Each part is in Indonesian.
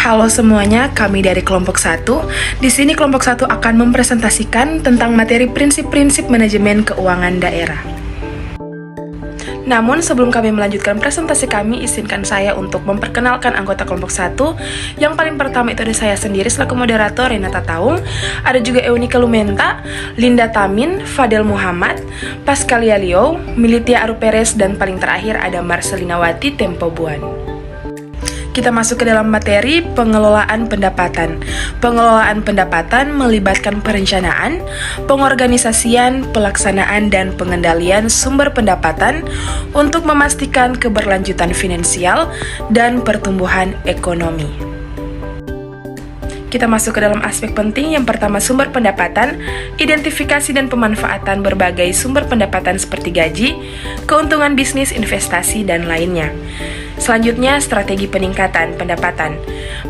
Halo semuanya, kami dari kelompok 1. Di sini kelompok 1 akan mempresentasikan tentang materi prinsip-prinsip manajemen keuangan daerah. Namun sebelum kami melanjutkan presentasi kami, izinkan saya untuk memperkenalkan anggota kelompok 1. Yang paling pertama itu ada saya sendiri selaku moderator, Renata Taung. Ada juga Eunika Lumenta, Linda Tamin, Fadel Muhammad, Pascalia Leo, Militia Aruperes, dan paling terakhir ada Marcelina Wati Tempobuan. Kita masuk ke dalam materi pengelolaan pendapatan. Pengelolaan pendapatan melibatkan perencanaan, pengorganisasian, pelaksanaan, dan pengendalian sumber pendapatan untuk memastikan keberlanjutan finansial dan pertumbuhan ekonomi. Kita masuk ke dalam aspek penting. Yang pertama, sumber pendapatan, identifikasi dan pemanfaatan berbagai sumber pendapatan seperti gaji, keuntungan bisnis, investasi, dan lainnya. Selanjutnya, strategi peningkatan pendapatan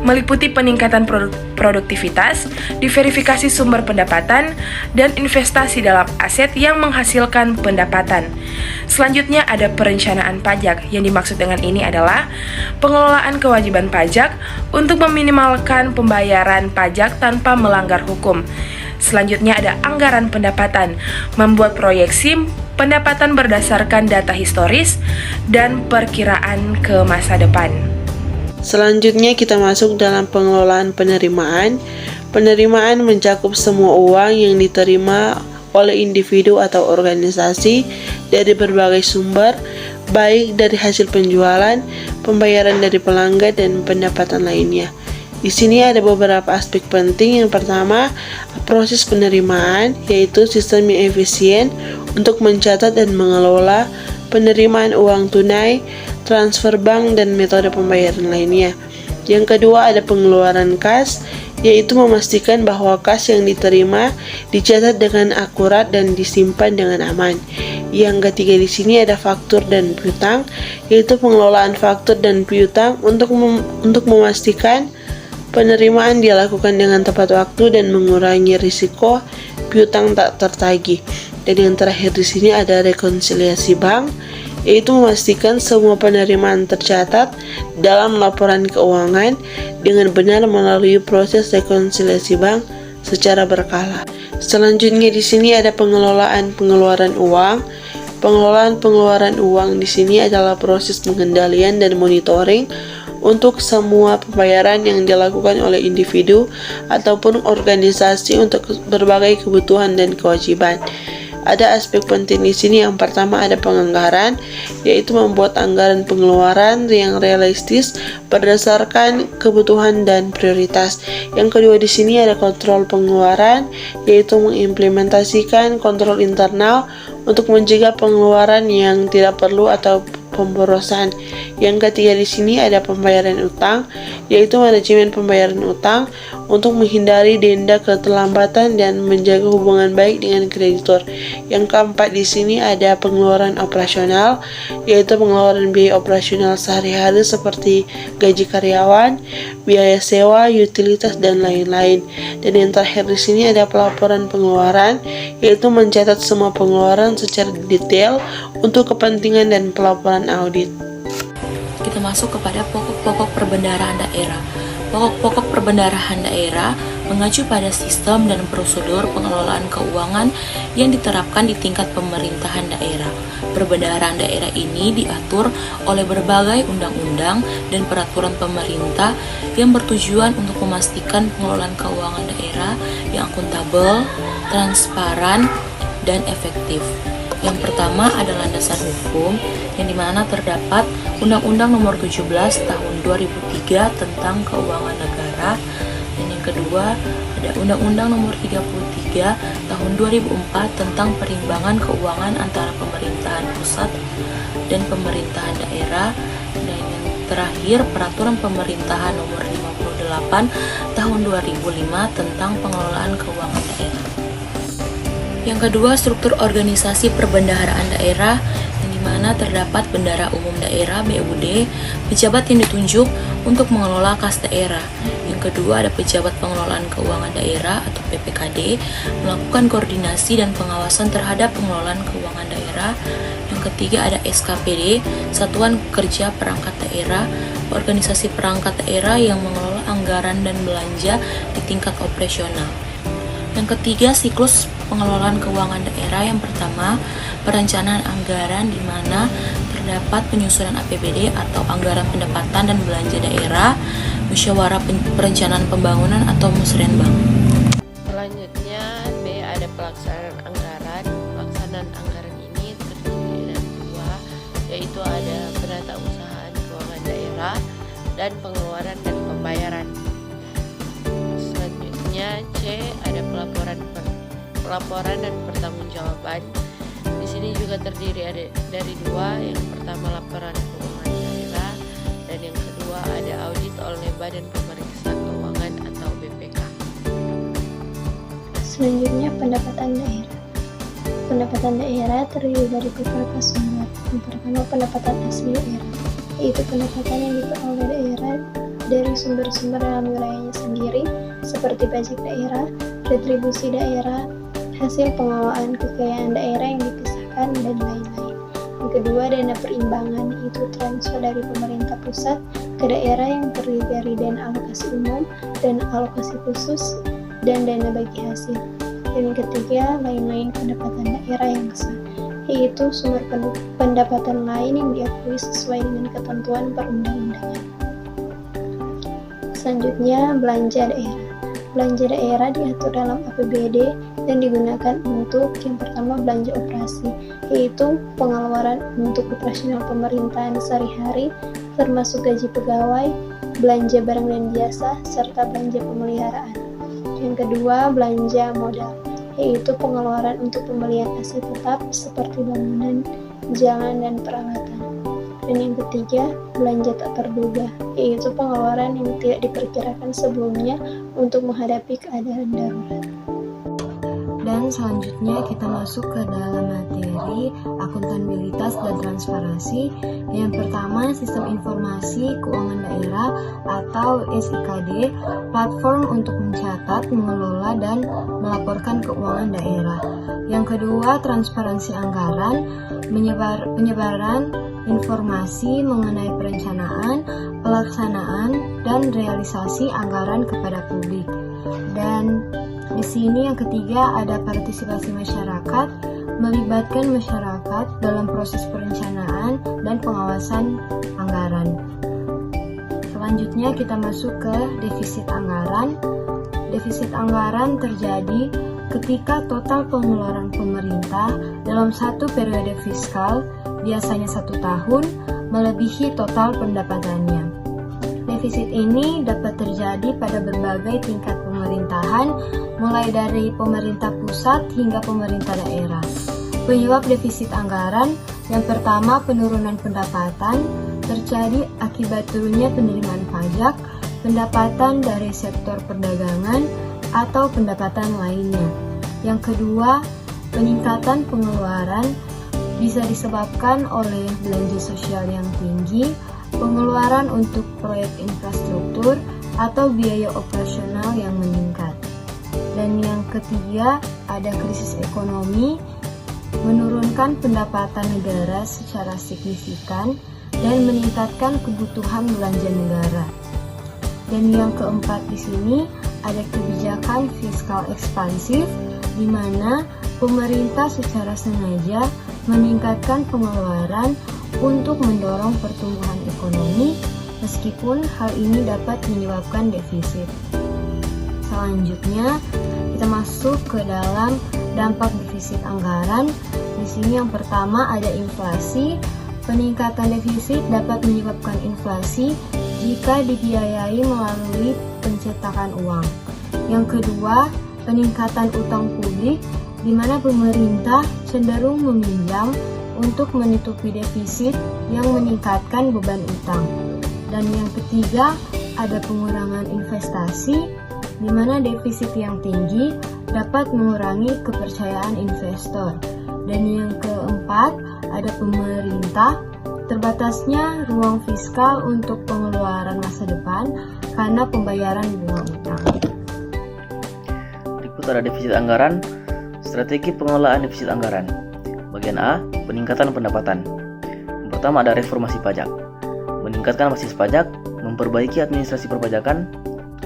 meliputi peningkatan produktivitas, diverifikasi sumber pendapatan, dan investasi dalam aset yang menghasilkan pendapatan. Selanjutnya ada perencanaan pajak. Yang dimaksud dengan ini adalah pengelolaan kewajiban pajak untuk meminimalkan pembayaran pajak tanpa melanggar hukum. Selanjutnya ada anggaran pendapatan, membuat proyeksi pendapatan berdasarkan data historis dan perkiraan ke masa depan. Selanjutnya kita masuk dalam pengelolaan penerimaan. Penerimaan mencakup semua uang yang diterima oleh individu atau organisasi dari berbagai sumber, baik dari hasil penjualan, pembayaran dari pelanggan, dan pendapatan lainnya. Di sini ada beberapa aspek penting. Yang pertama, proses penerimaan, yaitu sistem yang efisien untuk mencatat dan mengelola penerimaan uang tunai, transfer bank, dan metode pembayaran lainnya. Yang kedua, ada pengeluaran kas, yaitu memastikan bahwa kas yang diterima dicatat dengan akurat dan disimpan dengan aman. Yang ketiga di sini ada faktur dan piutang, yaitu pengelolaan faktur dan piutang untuk memastikan penerimaan dilakukan dengan tepat waktu dan mengurangi risiko piutang tak tertagih. Dan yang terakhir di sini ada rekonsiliasi bank, yaitu memastikan semua penerimaan tercatat dalam laporan keuangan dengan benar melalui proses rekonsiliasi bank secara berkala. Selanjutnya di sini ada pengelolaan pengeluaran uang. Pengelolaan pengeluaran uang di sini adalah proses pengendalian dan monitoring untuk semua pembayaran yang dilakukan oleh individu ataupun organisasi untuk berbagai kebutuhan dan kewajiban. Ada aspek penting di sini. Yang pertama ada penganggaran, yaitu membuat anggaran pengeluaran yang realistis berdasarkan kebutuhan dan prioritas. Yang kedua di sini ada kontrol pengeluaran, yaitu mengimplementasikan kontrol internal untuk mencegah pengeluaran yang tidak perlu atau pemborosan. Yang ketiga di sini ada pembayaran utang, yaitu manajemen pembayaran utang untuk menghindari denda keterlambatan dan menjaga hubungan baik dengan kreditur. Yang keempat di sini ada pengeluaran operasional, yaitu pengeluaran biaya operasional sehari-hari seperti gaji karyawan, biaya sewa, utilitas, dan lain-lain. Dan yang terakhir di sini ada pelaporan pengeluaran, yaitu mencatat semua pengeluaran secara detail untuk kepentingan dan pelaporan audit. Kita masuk kepada pokok-pokok perbendaharaan daerah. Pokok-pokok perbendaharaan daerah mengacu pada sistem dan prosedur pengelolaan keuangan yang diterapkan di tingkat pemerintahan daerah. Perbendaharaan daerah ini diatur oleh berbagai undang-undang dan peraturan pemerintah yang bertujuan untuk memastikan pengelolaan keuangan daerah yang akuntabel, transparan, dan efektif. Yang pertama adalah landasan hukum, yang dimana terdapat Undang-Undang Nomor 17 Tahun 2003 tentang Keuangan Negara. Dan yang kedua ada Undang-Undang Nomor 33 Tahun 2004 tentang Perimbangan Keuangan antara pemerintahan pusat dan pemerintahan daerah. Dan yang terakhir Peraturan Pemerintahan Nomor 58 Tahun 2005 tentang Pengelolaan Keuangan Daerah. Yang kedua, struktur organisasi perbendaharaan daerah, yang dimana terdapat Bendahara Umum Daerah (BUD), pejabat yang ditunjuk untuk mengelola kas daerah. Yang kedua ada pejabat pengelolaan keuangan daerah atau PPKD, melakukan koordinasi dan pengawasan terhadap pengelolaan keuangan daerah. Yang ketiga ada SKPD, Satuan Kerja Perangkat Daerah, organisasi perangkat daerah yang mengelola anggaran anggaran dan belanja di tingkat operasional. Yang ketiga, siklus pengelolaan keuangan daerah. Yang pertama, perencanaan anggaran, di mana terdapat penyusunan APBD atau anggaran pendapatan dan belanja daerah, musyawarah perencanaan pembangunan atau musrenbang. Selanjutnya B, ada pelaksanaan anggaran. Pelaksanaan anggaran ini terdiri dari dua, yaitu ada penatausahaan keuangan daerah dan pengeluaran dan pembayaran. Selanjutnya C, ada pelaporan dan pertanggungjawaban. Di sini juga terdiri dari dua, yang pertama laporan keuangan daerah dan yang kedua ada audit oleh Badan Pemeriksa Keuangan atau BPK. Selanjutnya, pendapatan daerah. Pendapatan daerah terdiri dari beberapa sumber. Yang pertama, pendapatan asli daerah, yaitu pendapatan yang diperoleh daerah dari sumber-sumber dalam wilayahnya sendiri, seperti pajak daerah, retribusi daerah, hasil pengelolaan kekayaan daerah yang dipisahkan, dan lain-lain. Yang kedua, dana perimbangan, yaitu transfer dari pemerintah pusat ke daerah yang terdiri dari dana alokasi umum, dana alokasi khusus, dan dana bagi hasil. Dan yang ketiga, lain-lain pendapatan daerah yang sah, yaitu sumber pendapatan lain yang diakui sesuai dengan ketentuan perundang-undangan. Selanjutnya, belanja daerah. Belanja daerah diatur dalam APBD dan digunakan untuk yang pertama belanja operasi, yaitu pengeluaran untuk operasional pemerintahan sehari-hari, termasuk gaji pegawai, belanja barang dan jasa, serta belanja pemeliharaan. Yang kedua, belanja modal, yaitu pengeluaran untuk pembelian aset tetap seperti bangunan, jalan, dan peralatan. Dan yang ketiga, belanja tak terduga, yaitu pengeluaran yang tidak diperkirakan sebelumnya untuk menghadapi keadaan darurat. Dan selanjutnya kita masuk ke dalam materi akuntabilitas dan transparansi. Yang pertama, sistem informasi keuangan daerah atau SIKD, platform untuk mencatat, mengelola, dan melaporkan keuangan daerah. Yang kedua, transparansi anggaran, penyebaran informasi mengenai perencanaan, pelaksanaan, dan realisasi anggaran kepada publik. Dan di sini yang ketiga ada partisipasi masyarakat, melibatkan masyarakat dalam proses perencanaan dan pengawasan anggaran. Selanjutnya kita masuk ke defisit anggaran. Defisit anggaran terjadi ketika total pengeluaran pemerintah dalam satu periode fiskal, biasanya 1 tahun, melebihi total pendapatannya. Defisit ini dapat terjadi pada berbagai tingkat pemerintahan, mulai dari pemerintah pusat hingga pemerintah daerah. Penyebab defisit anggaran, yang pertama penurunan pendapatan, terjadi akibat turunnya penerimaan pajak, pendapatan dari sektor perdagangan, atau pendapatan lainnya. Yang kedua, peningkatan pengeluaran bisa disebabkan oleh belanja sosial yang tinggi, pengeluaran untuk proyek infrastruktur, atau biaya operasional yang meningkat. Dan yang ketiga, ada krisis ekonomi, menurunkan pendapatan negara secara signifikan dan meningkatkan kebutuhan belanja negara. Dan yang keempat di sini ada kebijakan fiskal ekspansif, di mana pemerintah secara sengaja meningkatkan pengeluaran untuk mendorong pertumbuhan ekonomi, meskipun hal ini dapat menyebabkan defisit. Selanjutnya, kita masuk ke dalam dampak defisit anggaran. Di sini yang pertama ada inflasi. Peningkatan defisit dapat menyebabkan inflasi jika dibiayai melalui pencetakan uang. Yang kedua, peningkatan utang publik, di mana pemerintah cenderung meminjam untuk menutupi defisit yang meningkatkan beban utang. Dan yang ketiga, ada pengurangan investasi, di mana defisit yang tinggi dapat mengurangi kepercayaan investor. Dan yang keempat, ada pemerintah, terbatasnya ruang fiskal untuk pengeluaran masa depan karena pembayaran bunga utang. Berikut ada defisit anggaran, strategi pengelolaan defisit anggaran. Bagian A, peningkatan pendapatan. Yang pertama ada reformasi pajak, meningkatkan basis pajak, memperbaiki administrasi perpajakan,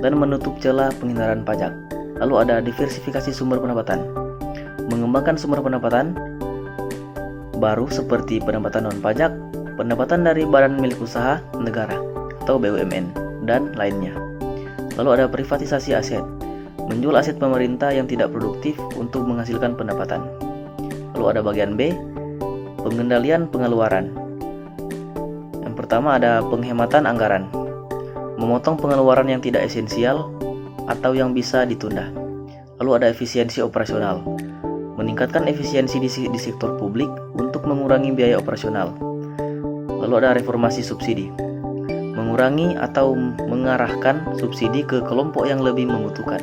dan menutup celah penghindaran pajak. Lalu ada diversifikasi sumber pendapatan, mengembangkan sumber pendapatan baru seperti pendapatan non-pajak, pendapatan dari badan milik usaha negara atau BUMN, dan lainnya. Lalu ada privatisasi aset, menjual aset pemerintah yang tidak produktif untuk menghasilkan pendapatan. Lalu ada bagian B, pengendalian pengeluaran. Yang pertama ada penghematan anggaran, memotong pengeluaran yang tidak esensial atau yang bisa ditunda. Lalu ada efisiensi operasional, meningkatkan efisiensi di sektor publik untuk mengurangi biaya operasional. Lalu ada reformasi subsidi, mengurangi atau mengarahkan subsidi ke kelompok yang lebih membutuhkan.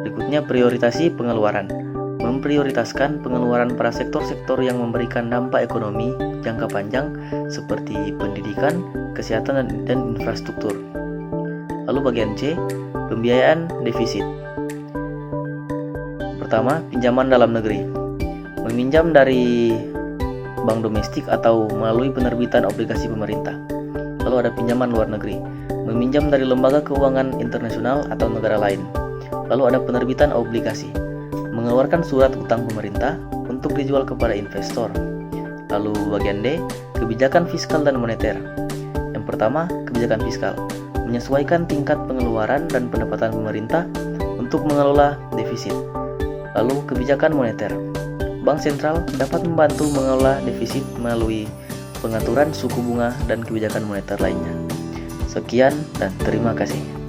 Berikutnya prioritasi pengeluaran, memprioritaskan pengeluaran pada sektor-sektor yang memberikan dampak ekonomi jangka panjang seperti pendidikan, kesehatan, dan infrastruktur. Lalu bagian C, pembiayaan defisit. Pertama, pinjaman dalam negeri, meminjam dari bank domestik atau melalui penerbitan obligasi pemerintah. Lalu ada pinjaman luar negeri, meminjam dari lembaga keuangan internasional atau negara lain. Lalu ada penerbitan obligasi, mengeluarkan surat utang pemerintah untuk dijual kepada investor. Lalu bagian D, kebijakan fiskal dan moneter. Yang pertama, kebijakan fiskal, menyesuaikan tingkat pengeluaran dan pendapatan pemerintah untuk mengelola defisit. Lalu kebijakan moneter, Bank Sentral dapat membantu mengelola defisit melalui pengaturan suku bunga dan kebijakan moneter lainnya. Sekian dan terima kasih.